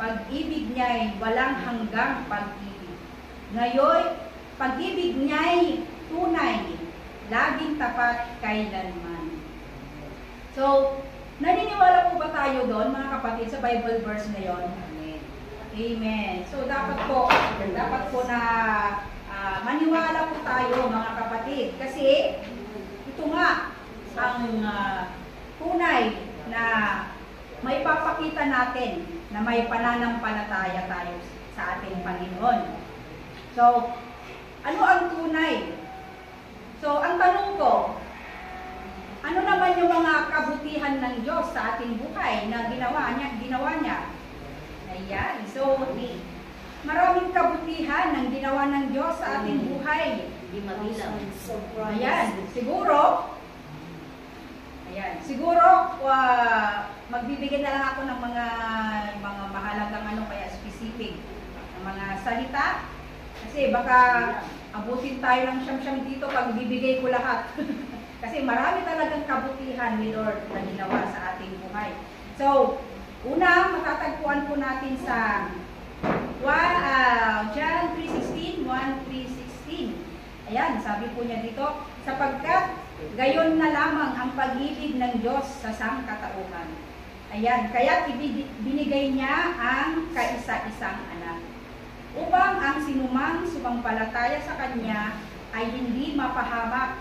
pag-ibig niya'y walang hanggang pag-ibig. Ngayon, pag-ibig niya'y tunay, laging tapat kailanman. So, naniniwala po ba tayo doon, mga kapatid, sa Bible verse na yon? Amen. So, dapat po na maniwala po tayo, mga kapatid. Kasi, ito nga, ang tunay na may papakita natin na may pananampalataya tayo sa ating Panginoon. So, ano ang tunay? So, ang tanong ko, ano naman yung mga kabutihan ng Diyos sa ating buhay na ginawa niya? Ayan. So, maraming kabutihan ng ginawa ng Diyos sa ating buhay. Hindi mabilang. Ayan. Siguro, magbibigay na lang ako ng mga mahalagang kaya specific na mga salita. Kasi baka abutin tayo ng siyam-siyam dito pag bibigay ko lahat. Kasi marami talagang kabutihan ni Lord na ginawa sa ating buhay. So, una, matatagpuan po natin sa John 3:16, 1:3:16. Ayan, sabi po niya dito, sapagkat gayon na lamang ang pag-ibig ng Diyos sa sangkatauhan. Ayan, kaya binigay niya ang kaisa-isang anak, upang ang sinumang sumampalataya sa Kanya ay hindi mapahamak,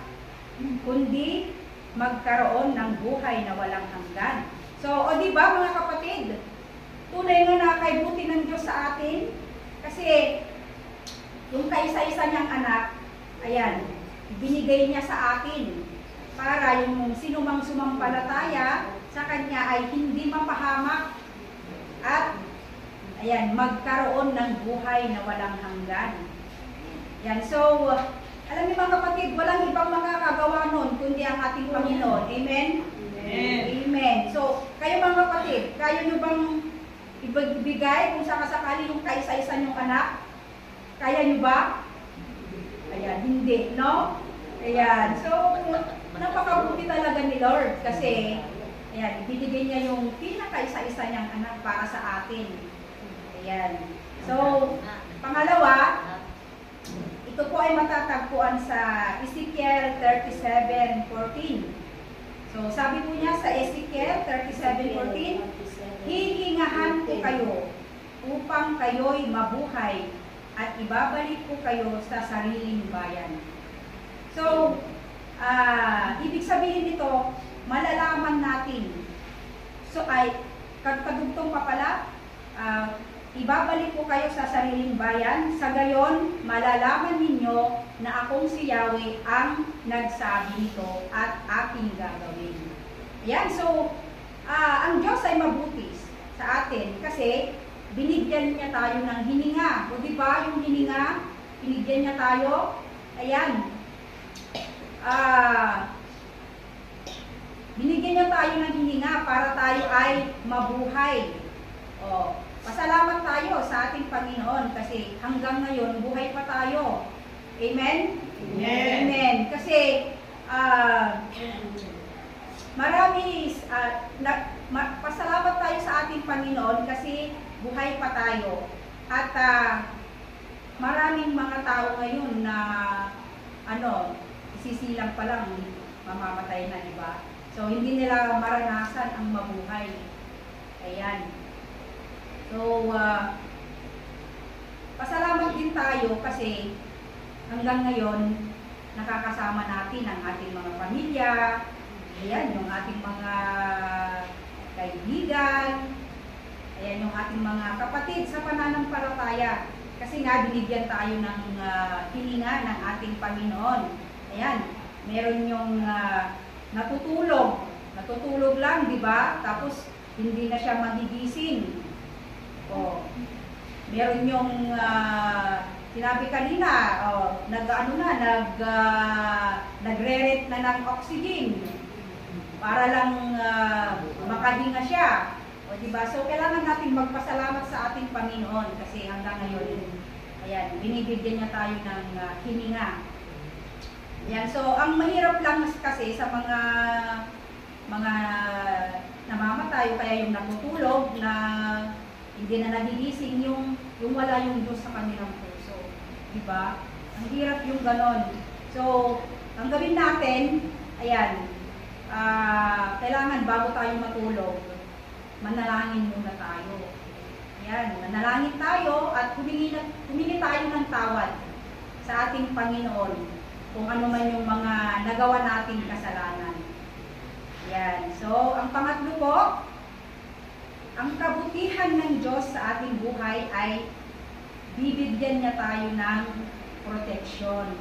kundi magkaroon ng buhay na walang hanggan. So, di ba mga kapatid, tunay nga nakakaibuti ng Diyos sa atin, kasi yung kaisa-isa niyang anak, ayan, binigay niya sa atin para yung sinumang sumampalataya sa Kanya ay hindi mapahamak at ayan, magkaroon ng buhay na walang hanggan. Yan, so, alam niyo mga kapatid, walang ibang makakagawa nun kundi ang ating Panginoon. Amen? Amen. Amen. So, kayo mga kapatid, kaya nyo bang ibigay kung sakasakali yung kaisa-isa nyong anak? Kaya nyo ba? Ayan, hindi, no? Ayan, so, napakabuti talaga ni Lord kasi, ayan, ibinigay niya yung pinakaisa-isa niyang anak para sa atin. Ayan. So, pangalawa, ito po ay matatagpuan sa Ezekiel 37:14. So, sabi po niya sa Ezekiel 37:14, hihingahan ko kayo upang kayo'y mabuhay at ibabalik ko kayo sa sariling bayan. So, ibig sabihin nito, malalaman natin. So, ay, kadugtong pa pala, ibabalik ko kayo sa sariling bayan, sa gayon, malalaman ninyo na akong si Yahweh ang nagsabi nito at aking gagawin. Yan, so, ang Diyos ay mabuti sa atin kasi binigyan niya tayo ng hininga. O diba yung hininga, binigyan niya tayo, ayan, binigyan niya tayo ng hininga para tayo ay mabuhay. O, pasalamat tayo sa ating Panginoon kasi hanggang ngayon buhay pa tayo. Amen? Amen. Amen. Kasi pasalamat tayo sa ating Panginoon kasi buhay pa tayo. At maraming mga tao ngayon na isisilang pa lang mamamatay na, di ba? So hindi nila maranasan ang mabuhay. Ayan. So, pasalamat din tayo kasi hanggang ngayon, nakakasama natin ang ating mga pamilya, ayan, yung ating mga kaibigan, ayan, yung ating mga kapatid sa pananampalataya. Kasi nga, binigyan tayo ng hininga ng ating Panginoon. Ayan, meron yung natutulog lang, di ba? Tapos, hindi na siya magigising. Oh, meron yung sinabi kanina, nagre-rent na ng oxygen para lang makahinga siya. O diba? So kailangan natin magpasalamat sa ating Panginoon kasi hanggang ngayon, ayan, binibigyan niya tayo ng hininga. Ayan, so ang mahirap lang kasi sa mga namamatay, kaya yung natutulog na hindi hindi na nagigising yung wala yung Diyos sa kanilang puso. Diba? Ang hirap yung ganon. So, ang gawin natin, ayan, kailangan bago tayo matulog, manalangin muna tayo. Ayan, manalangin tayo at humingi tayo ng tawad sa ating Panginoon kung ano man yung mga nagawa nating kasalanan. Ayan, so ang pangatlo po, ang kabutihan ng Diyos sa ating buhay ay bibigyan niya tayo ng proteksyon.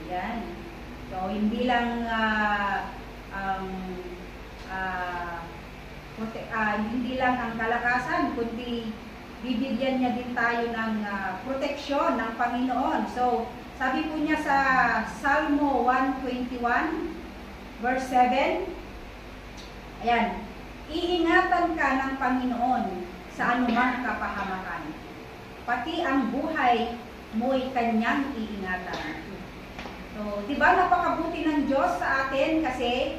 Ayan. So, hindi lang hindi lang ang kalakasan, kundi bibigyan niya din tayo ng proteksyon ng Panginoon. So, sabi po niya sa Salmo 121, verse 7, ayan, iingatan ka ng Panginoon sa anumang kapahamakan. Pati ang buhay mo'y kanyang iingatan. So, di ba napakabuti ng Diyos sa atin kasi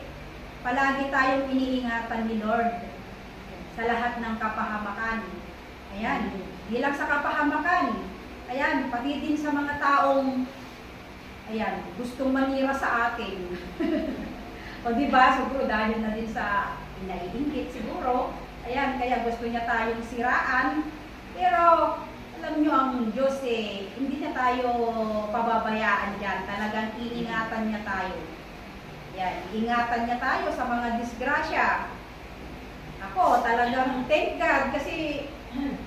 palagi tayong iniingatan ni Lord sa lahat ng kapahamakan. Ayan, di lang sa kapahamakan. Ayan, pati din sa mga taong ayan, gustong manira sa atin. O di ba, siguro dahil na din sa naiinggit siguro. Ayan, kaya gusto niya tayong siraan. Pero alam nyo, ang Diyos hindi niya tayo pababayaan dyan. Talagang iingatan niya tayo. Yan, iingatan niya tayo sa mga disgrasya. Ako, talagang thank God kasi,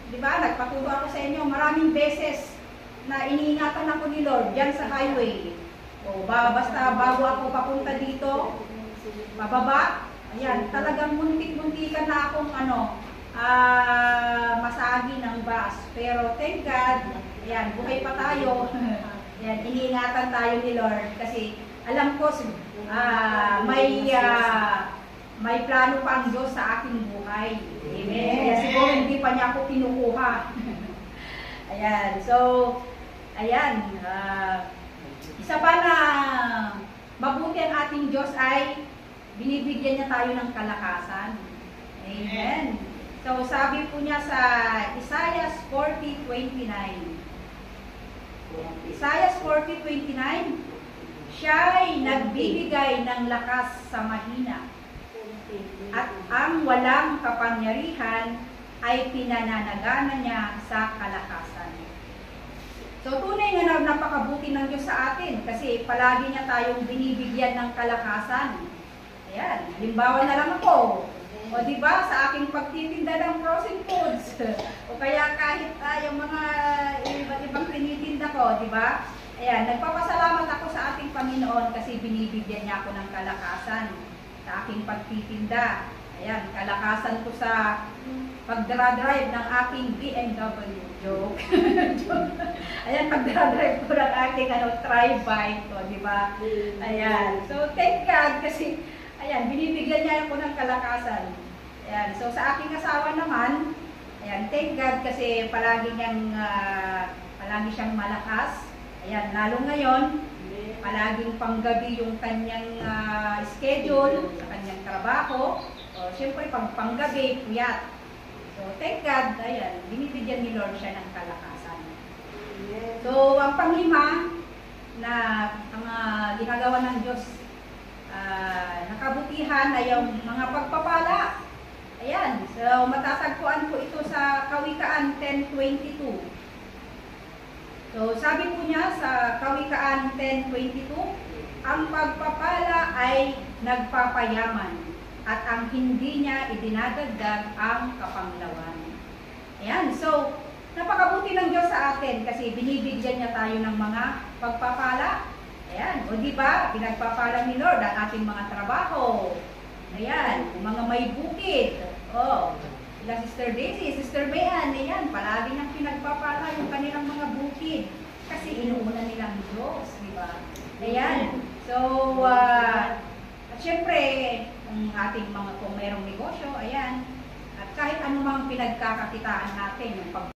di ba, nagpaturo ako sa inyo maraming beses na iniingatan ako ni Lord dyan sa highway. O, basta bago ako papunta dito, bababa, ayan, talagang muntik-muntikan na akong masagi ng bus. Pero thank God, ayan, buhay pa tayo. Ayan, iniingatan tayo ni Lord kasi alam ko may plano pa ang Diyos sa aking buhay. Amen. Kaya siguro hindi pa niya ako kinukuha. Ayan, so ayan, isa pa na mabuti ang ating Diyos ay binibigyan niya tayo ng kalakasan. Amen. So, sabi po niya sa Isaiah 40:29. Isaiah 40:29, siya'y nagbibigay ng lakas sa mahina, at ang walang kapangyarihan ay pinananagana niya sa kalakasan. So, tunay na napakabuti ng Diyos sa atin kasi palagi niya tayong binibigyan ng kalakasan. Ayan, halimbawa na lang ako. O diba, sa aking pagtitinda ng frozen foods, o kaya kahit yung mga iba't ibang tinitinda ko, diba? Ayan, nagpapasalamat ako sa ating Panginoon kasi binibigyan niya ako ng kalakasan sa aking pagtitinda. Ayan, kalakasan ko sa pagdra-drive ng aking BMW. Joke. Ayan, pagdra-drive ko ng aking tri-bike ko, diba? Ayan, so thank God kasi ayan, binibigyan niya ako ng kalakasan. Ayan, so sa aking asawa naman, ayan, thank God kasi palagi siyang malakas. Ayan, lalo ngayon, palaging panggabi yung kanyang schedule sa kanyang trabaho. So, siyempre, panggabi, puyat. So, thank God, ayan, binibigyan ni Lord siya ng kalakasan. So, ang panglima na ang ginagawa ng Diyos nakabutihan ay yung mga pagpapala. Ayan, so matatagpuan po ito sa Kawikaan 10:22. So sabi po niya sa Kawikaan 10:22, ang pagpapala ay nagpapayaman at ang hindi niya idinadagdag ang kapanglawan. Ayan, so napakabuti ng Diyos sa atin kasi binibigyan niya tayo ng mga pagpapala. Ayan, o diba, pinagpapala ni Lord ang ating mga trabaho. Ayan, mga may bukid. O, sila Sister Daisy, Sister Mayan, ayan, palagi niyang pinagpapala yung kanilang mga bukid. Kasi inuuna nilang Diyos, diba? Ayan, so, at syempre, ang ating kung mayroong negosyo, ayan, at kahit anumang pinagkakakitaan natin, yung